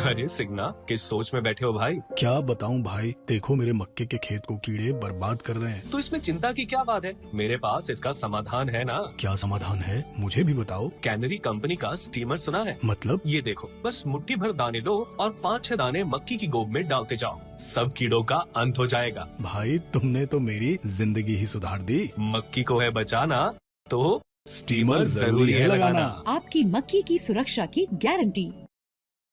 अरे सिग्ना, किस सोच में बैठे हो भाई? क्या बताऊं भाई, देखो मेरे मक्के के खेत को कीड़े बर्बाद कर रहे हैं। तो इसमें चिंता की क्या बात है, मेरे पास इसका समाधान है ना। क्या समाधान है, मुझे भी बताओ। कैनरी कंपनी का स्टीमर सुना है? मतलब? ये देखो, बस मुट्ठी भर दाने लो और 5-6 दाने मक्की की गोब में डालते जाओ, सब कीड़ों का अंत हो जाएगा। भाई तुमने तो मेरी जिंदगी ही सुधार दी। मक्की को है बचाना तो स्टीमर जरूरी है लगाना। आपकी मक्की की सुरक्षा की गारंटी।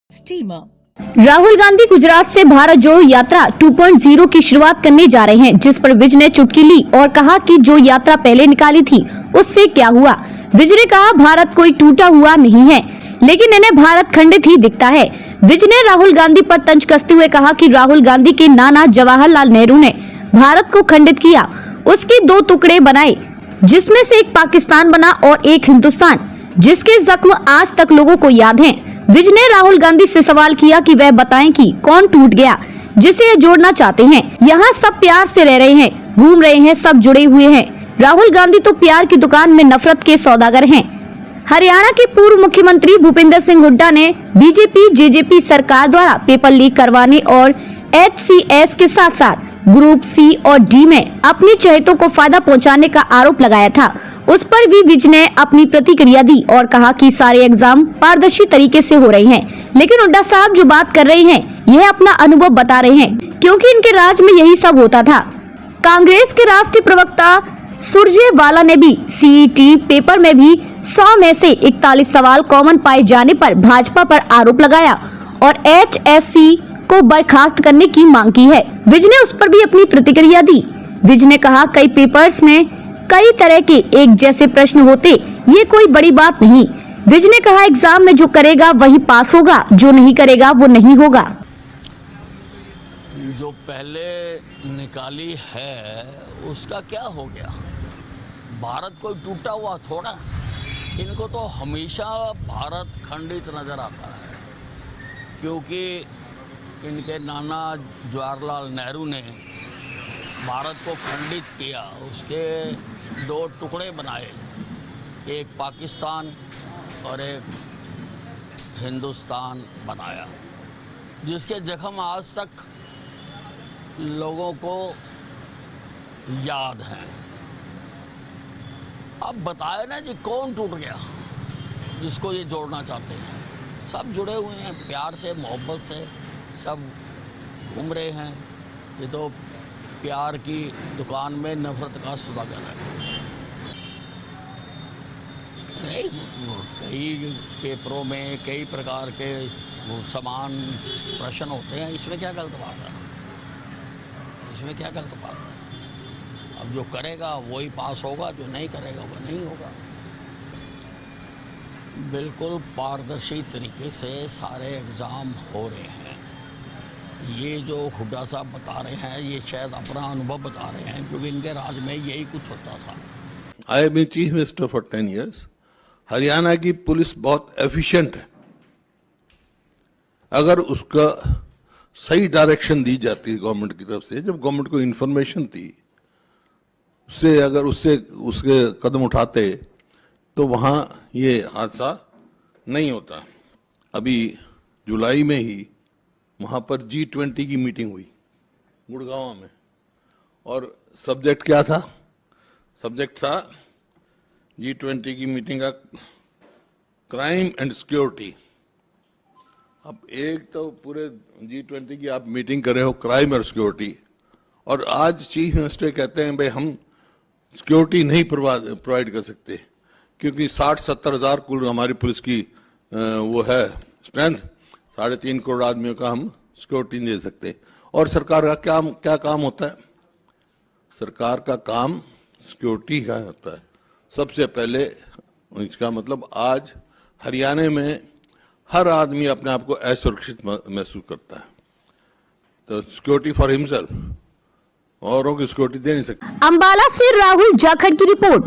स्टीमर। राहुल गांधी गुजरात से भारत जोड़ो यात्रा 2.0 की शुरुआत करने जा रहे हैं, जिस पर विज ने चुटकी ली और कहा कि जो यात्रा पहले निकाली थी उससे क्या हुआ। विज ने कहा, भारत कोई टूटा हुआ नहीं है, लेकिन इन्हें भारत खंडित ही दिखता है। विज ने राहुल गांधी पर तंज कसते हुए कहा कि राहुल गांधी के नाना जवाहरलाल नेहरू ने भारत को खंडित किया, उसके 2 टुकड़े बनाए, जिसमें से एक पाकिस्तान बना और एक हिंदुस्तान, जिसके जख्म आज तक लोगों को याद हैं। विज ने राहुल गांधी से सवाल किया कि वह बताएं कि कौन टूट गया जिसे ये जोड़ना चाहते हैं। यहाँ सब प्यार से रह रहे हैं, घूम रहे हैं, सब जुड़े हुए हैं। राहुल गांधी तो प्यार की दुकान में नफरत के सौदागर हैं। हरियाणा के पूर्व मुख्यमंत्री भूपिंदर सिंह हुड्डा ने बीजेपी जेजेपी सरकार द्वारा पेपर लीक करवाने और HCS के साथ साथ ग्रुप C और D में अपनी चहेतों को फायदा पहुंचाने का आरोप लगाया था। उस पर भी विज ने अपनी प्रतिक्रिया दी और कहा कि सारे एग्जाम पारदर्शी तरीके से हो रहे हैं, लेकिन हुड्डा साहब जो बात कर रहे हैं यह अपना अनुभव बता रहे हैं, क्योंकि इनके राज में यही सब होता था। कांग्रेस के राष्ट्रीय प्रवक्ता सुरजेवाला ने भी CET पेपर में भी 100 में से 41 सवाल कॉमन पाए जाने पर भाजपा पर आरोप लगाया और HSC को बर्खास्त करने की मांग की है। विज ने उस पर भी अपनी प्रतिक्रिया दी। विज ने कहा, कई पेपर्स में कई तरह के एक जैसे प्रश्न होते, ये कोई बड़ी बात नहीं। विज ने कहा, एग्जाम में जो करेगा वही पास होगा, जो नहीं करेगा वो नहीं होगा। जो पहले निकाली है उसका क्या हो गया? भारत कोई टूटा हुआ थोड़ा। इनको तो हमेशा भारत खंडित नजर आता है, क्योंकि इनके नाना जवाहरलाल नेहरू ने भारत को खंडित किया, उसके 2 टुकड़े बनाए, एक पाकिस्तान और एक हिंदुस्तान बनाया, जिसके जख्म आज तक लोगों को याद हैं। अब बताए ना जी कौन टूट गया जिसको ये जोड़ना चाहते हैं। सब जुड़े हुए हैं, प्यार से मोहब्बत से सब घूम रहे हैं। ये तो प्यार की दुकान में नफरत का सौदागर है। नहीं, कई पेपरों में कई प्रकार के समान प्रश्न होते हैं, इसमें क्या गलत बात है? इसमें क्या गलत बात है? अब जो करेगा वही पास होगा, जो नहीं करेगा वो नहीं होगा। बिल्कुल पारदर्शी तरीके से सारे एग्ज़ाम हो रहे हैं। ये जो हुड्डा साहब बता रहे हैं ये शायद अपना अनुभव बता रहे हैं, क्योंकि इनके राज में यही कुछ होता था। I have been chief minister for 10 years। Haryana की पुलिस बहुत एफिशिएंट है। अगर उसका सही डायरेक्शन दी जाती है गवर्नमेंट की तरफ से, जब गवर्नमेंट को इंफॉर्मेशन थी उससे, अगर उसके कदम उठाते तो वहाँ ये हादसा नहीं होता। अभी जुलाई में ही वहाँ पर G20 की मीटिंग हुई गुड़गांव में, और सब्जेक्ट क्या था? सब्जेक्ट था G20 की मीटिंग का क्राइम एंड सिक्योरिटी। अब एक तो पूरे G20 की आप मीटिंग कर रहे हो क्राइम और सिक्योरिटी, और आज चीफ मिनिस्टर कहते हैं भाई हम सिक्योरिटी नहीं प्रोवाइड कर सकते, क्योंकि 60-70 हज़ार कुल हमारी पुलिस की वो है स्ट्रेंथ, 3.5 करोड़ आदमियों का हम सिक्योरिटी नहीं दे सकते। और सरकार का क्या काम होता है? सरकार का काम सिक्योरिटी का होता है सबसे पहले। इसका मतलब आज हरियाणा में हर आदमी अपने आप को असुरक्षित महसूस करता है, तो सिक्योरिटी फॉर हिमसेल्फ, औरों की सिक्योरिटी दे नहीं सकते। अंबाला से राहुल जाखड़ की रिपोर्ट।